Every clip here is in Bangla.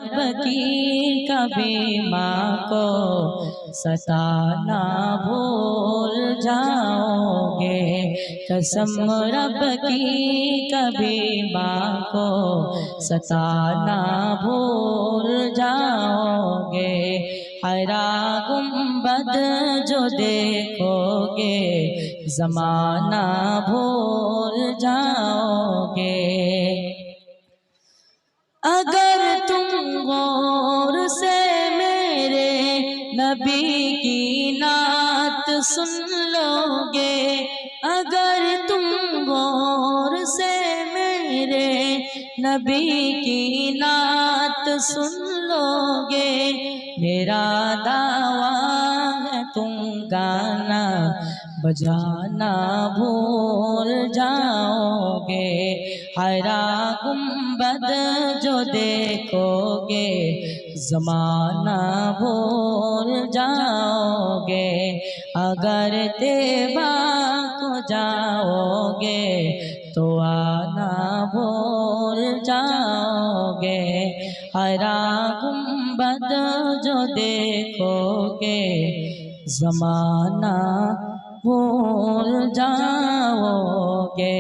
रब की कभी माँ को सताना भूल जाओगे। कसम रब की कभी माँ को सताना भूल जाओगे। हरा गुंबद जो देखोगे ज़माना भूल जाओगे। अगर तुम गौर से मेरे नबी की नात सुन लोगे, अगर तुम गौर से मेरे नबी की नात सुन लोगे, मेरा दावा है तुम गाना बजाना भूल जाओगे। हरा गुंबद जो देखोगे ज़माना भूल जाओगे। अगर तेबा को जाओगे तो आना भूल जाओगे। हरा गुंबद जो देखोगे ज़माना भूल जाओगे।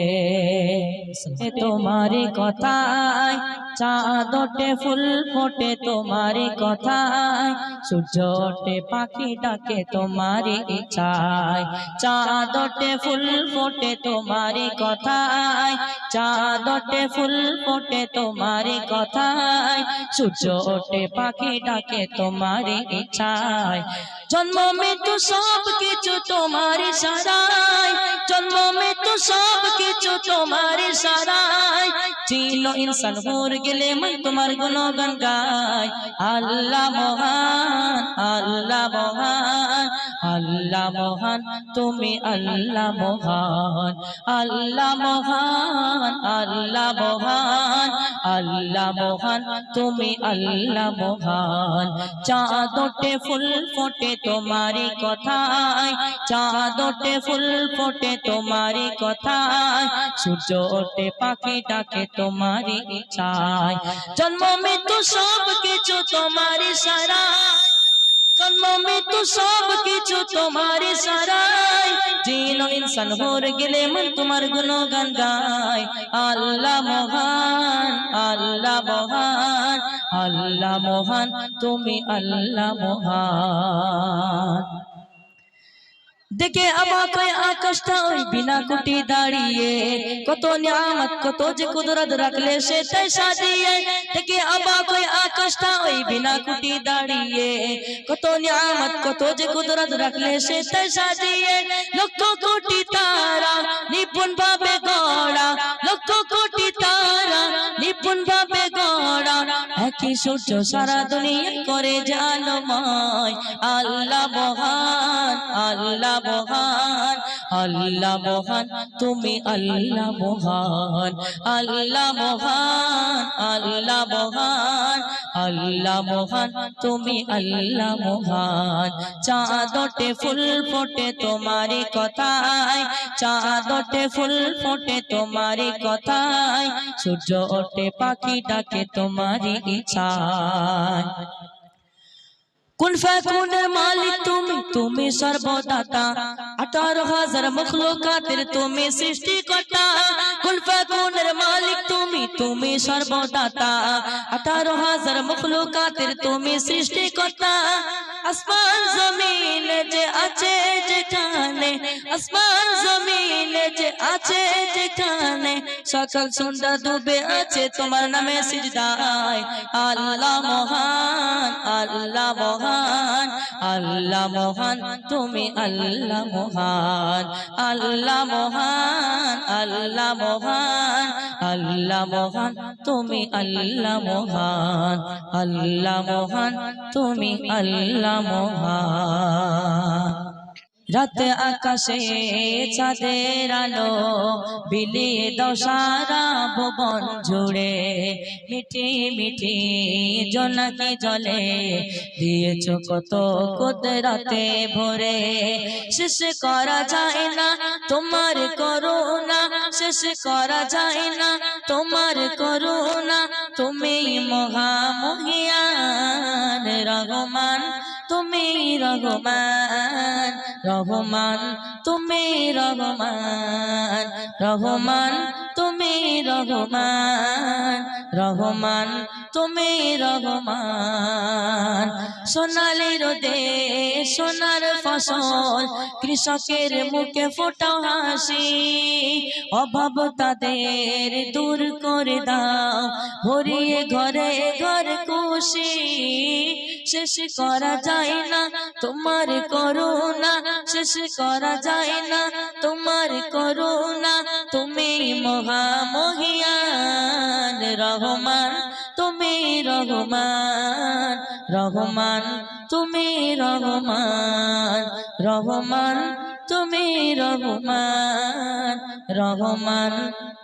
तुम्हारी कथाय चाँद ओठे फुल फोटे, तुम्हारी कथाय सूर्य ओठे पाखी डाके, तुम्हारी इच्छाय चाँद ओठे फुल फोटे, तुम्हारी कथाय चाँद ओठे फुल फोटे, तुम्हारी कथाय सूर्य ओठे पाखी डाके, तुम्हारी इच्छाय। जन्म मृत्यु सब किछु तुम्हारी साराय, जन्म मृत्यु सब किछु तुम्हारी साराय। चिनो इंसान होर गेले मन तुम्हार गुणगान गाय। अल्लाह महान, अल्लाह महान, अल्लाह महान, তুমি अल्लाह महान, अल्लाह महान, अल्लाह महान, अल्लाह महान, তুমি अल्लाह महान। चाँद ओठे फुल फोटे तुम्हारी कथाय, चाँद ओठे फुल फोटे तुम्हारी कथाय सूर्य ओठे पाखी डाके, तुम्हारी इच्छाय। जन्म मृत्यु सब किछु तुम्हारी साराय, जन्म मृत्यु सब किछु तुम्हारी साराय। जिनो इंसान होर गेले मन तुम्हार गुणगान गाय। अल्लाह महान, अल्लाह महान, अल्लाह महान, তুমি अल्लाह महान। देखे अबाक आकाशटा ओई बिना कुटी दाड़िए, कत नियामत कत जे कुदरत राखले से ताई साजिए। देखे अबाक आकाशटा ओई बिना कुटी दाड़िए, कत नियामत कत जे कुदरत राखले से ताई साजिए। लक्ष कोटी तारा निपुण भावे गढ़ा, लक्ष कोटी तारा निपुण भावे गढ़ा, একই সূর্য সারা দুনিয়া করে জালময়। আল্লাহ মহান, আল্লাহ মহান, আল্লাহ মহান, তুমি আল্লাহ মহান, আল্লাহ মহান, আল্লাহ মহান, আল্লাহ মহান, তুমি আল্লাহ মহান। চাঁদ ওঠে ফুল ফোটে তোমারি কথায়, চাঁদ ওঠে ফুল ফোটে তোমারি কথায় সূর্য ওঠে পাখি ডাকে তোমারি ইচ্ছায়। कुन फैकुनर मालिक তুমি সর্বদাতা, 18,000 মখলুকাতের তুমি সৃষ্টিকর্তা। কুন ফ্যাকুনের মালিক তুমি সর্বদাতা, 18,000 মখলুকাতের তুমি সৃষ্টিকর্তা। আসমান জমিন যে আছে যেখানে, আসমান জমিন যে আছে যেখানে, সকল সন্ধ্যা ডুবে আছে তোমার নামে সিজদায়। আল্লাহ মহান, আল্লাহ মহান, আল্লাহ মহান, তুমি আল্লাহ মহান, আল্লাহ মহান, আল্লাহ মহান, আল্লাহ মহান, তুমি আল্লাহ মহান, আল্লাহ মহান, তুমি আল্লাহ মহান। রাত আকাশে চাঁদের আলো বিলিয়ে দাও সারা ভুবন জুড়ে, মিঠি মিঠি জোনাকি জলে দিয়েছো কত কুদরতে ভরে। শেষ করা যায় না তোমার করুণা, শেষ করা যায় না তোমার করুণা, তুমি মহামহিয়া রহমান তুমি রহমান রহমান তুমি রহমান রহমান তুমি রহমান রহমান তুমি রহমান সোনালি রোদে সোনার ফসল কৃষকের মুখে ফোটাও হাসি অভাব তাদের দূর করে দাও ভরিয়ে ঘরে ঘর খুশি শেষ করা যায় না তোমার করুণা শেষ করা যায় না তোমার করুণা তুমি মহামহিয়ান রহমান তুমি রহমান রহমান তুমি রহমান রহমান তুমি রহমান রহমান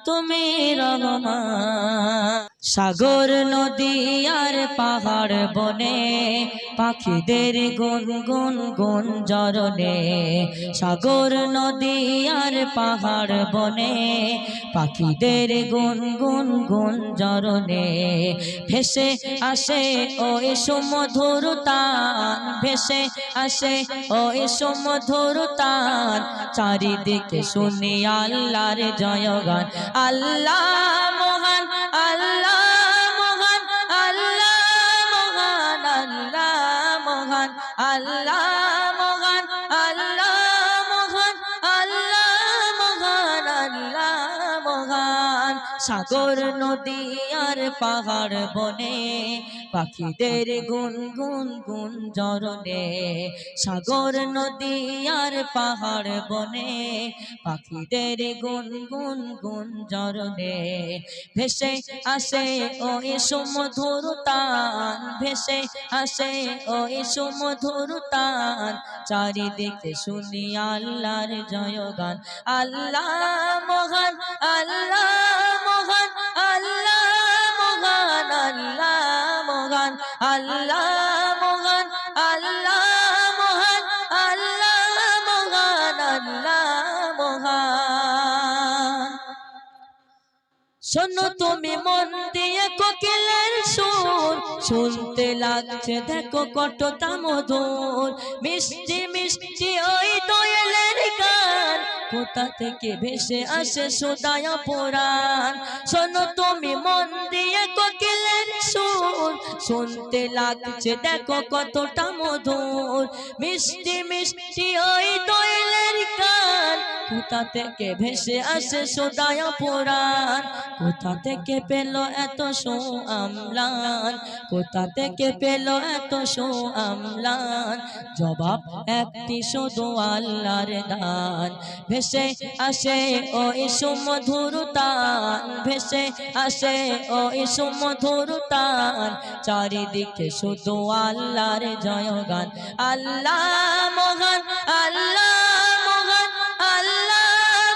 তুমি রহমান সাগর নদী আর পাহাড় বনে পাখিদের গুন গুন গুন জরনে সাগর নদী আর পাহাড় বনে পাখিদের গুন গুন গুন জরনে ভেসে আসে ওই সুমধুর তান ভেসে আসে ওই সুমধুর তান চারিদিকে শুনি আল্লাহর জয়গান আল্লাহ মহান আল্লাহ মহান আল্লাহ মহান আল্লাহ মহান আল্লাহ মহান আল্লাহ মহান আল্লাহ মহান আল্লাহ মহান সাগর নদী আর পাহাড় বনে পাখিদের গুন গুন গুন জরনে সাগর নদী আর পাহাড় বনে পাখিদের গুন গুন গুন জরনে ভেসে আসে ওই সুমধুর তান ভেসে আসে ওই সুমধুর তান চারিদিকে শুনি আল্লাহর জয়গান আল্লাহ মহান আল্লাহ মহান আল্লাহ মহান আল্লাহ মহান আল্লাহ মহান আল্লাহ মহান আল্লাহ মহান আল্লাহ মহান শোনো তুমি মন দিয়ে কোকিলের সুর শুনতে লাগছে দেখো কতটা মধুর মিষ্টি মিষ্টি ওই দোয়েলের গান কোথা থেকে ভেসে আসে সুদায় পুরাণ শোনো তুমি মন দিয়ে কোকিলের সুর শুনতে লাগছে দেখো কতটা মধুর মিষ্টি মিষ্টি ওই দোয়েলের গান কোথা থেকে ভেসে আসে সুদায় পুরাণ কোথা থেকে পেল এত সুআমলান কোথা থেকে পেল এত সুআমলান জবাব একটি শুধু আল্লাহর দান ভেসে আসে ওই সুমধুর তান ভেসে আসে ওই সুমধুর তান চারিদিকে শুধু আল্লাহর জয়গান আল্লাহ মহান আল্লাহ মহান আল্লাহ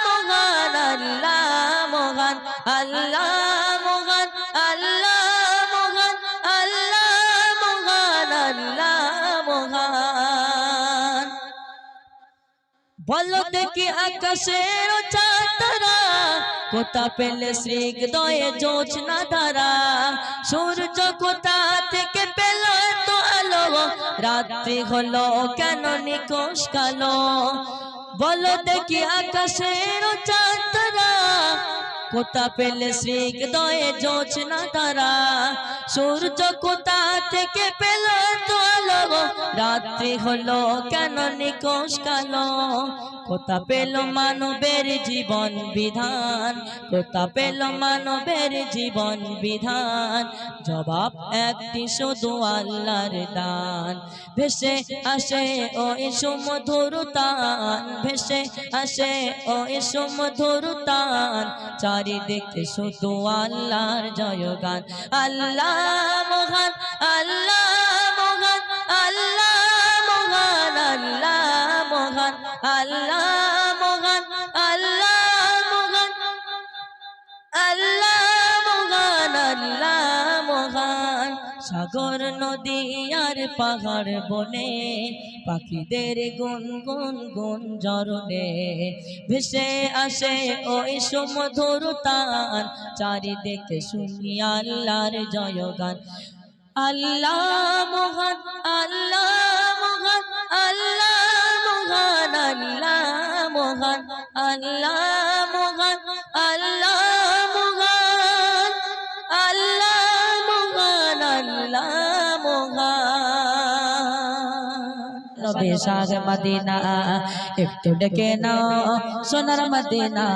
মহান আল্লাহ মহান আল্লাহ মহান আল্লাহ মহান আল্লাহ মহান আল্লাহ মহান বলো দেখি আকাশের চাঁদরা কোথা পেলে স্নিগ্ধয়ে জোছনা ধারা সূর্য কোথা থেকে পেল এত আলো রাত্রি হলো কেন নিকোষ কালো বলো দেখি আকাশের চাঁদরা কোথা পেলে স্নিগ্ধয়ে জোছনা ধারা সূর্য কোথা থেকে পেল এত আলো রাত্রি হলো কেন নিকোষ কালো কোথা পেল মানবের জীবন বিধান কোথা পেল মানবের জীবন বিধান জবাব একটি শুধু আল্লাহর দান ভেসে আসে ওই সুমধুর তান ভেসে আসে ওই সুমধুর তান চারিদিকে শুধু আল্লাহর জয়গান আল্লাহ মহান আল্লাহ মহান আল্লাহ মহান আল্লাহ মহান আল্লাহ মহান আল্লাহ মহান আল্লাহ মহান আল্লাহ মহান সাগর নদী আর পাহাড় বনে পাখিদের গুন গুন গুন জরনে ভেসে আসে ওই সুমধুর তান চারিদিকে শুনি আল্লাহর জয়গান আল্লাহ মহান, আল্লাহ মহান, আল্লাহ মহান, আল্লাহ মহান, আল্লাহ মহান, আল্লাহ মহান, আল্লাহ মহান, আল্লাহ মহান। নবী শাহ মদিনা একটু ডেকে নাও সোনার মদিনা,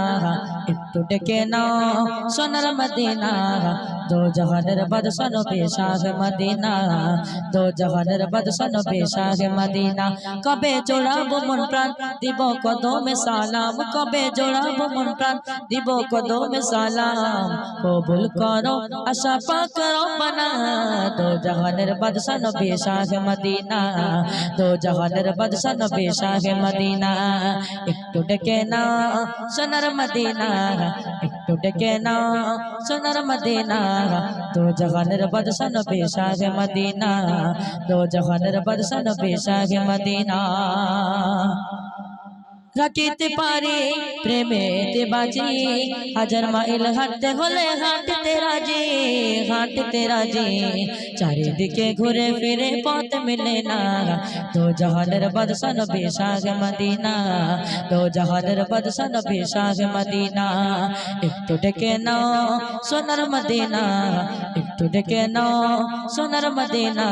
একটু ডেকে নাও সোনার মদিনা। দো জাহানের বাদশা নবী শাহ মদিনা, দো জাহানের বাদশা নবী শাহ মদিনা। কবে জোড়াবো মন প্রাণ দিব কদমে সালাম, কবে জোড়াবো মন প্রাণ দিব কদমে সালাম। কবুল করো আশা পাক রব্বানা, দো জাহানের বাদশা নবী শাহ মদিনা, দো জাহানের বাদশা নবী শাহ মদিনা। একটু ডেকে নাও সোনার মদিনা, একটু ডেকে নাও সোনার মদিনা। দো জাহানের বাদশা নবী শাহ মদিনা, দো জাহানের বাদশা নবী শাহ মদিনা। রাখিতে পারি প্রেমেতে বাজি, হাজার মাইল হাঁটতে হলে হাঁটতে রাজি, হাঁটতে রাজি। চারিদিকে ঘুরে ফিরে পথ মিলে না, দো জাহানের বাদশা নবী শাহ মদিনা, দো জাহানের বাদশা নবী শাহ মদিনা। একটু ডেকে নাও সোনার মদিনা, একটু ডেকে নাও সোনার মদিনা।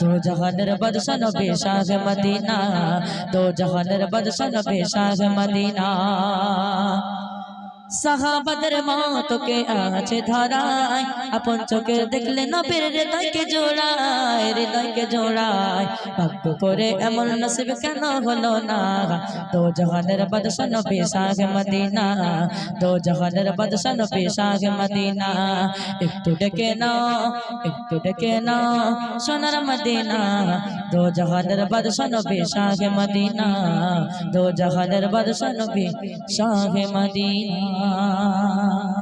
দো জাহানের বাদশা নবী শাহ মদিনা, দো জাহানের বাদশা নবী শাহ মদিনা। সাহাবাদের মতকে আছে ধরায়, আপন চোখে দেখলে নবীর হৃদয়কে জোড়ায়, হৃদয়কে জোড়ায়। ভাগ্য করে এমন নসিব কেন হলো না, দো জাহানের বাদশা নবী শাহ মদিনা, দো জাহানের বাদশা নবী শাহ মদিনা। একটু ডেকে নাও, একটু ডেকে নাও সোনার মদিনা, দো জাহানের বাদশা নবী শাহ মদিনা, দো জাহানের বাদশা নবী শাহ মদিনা।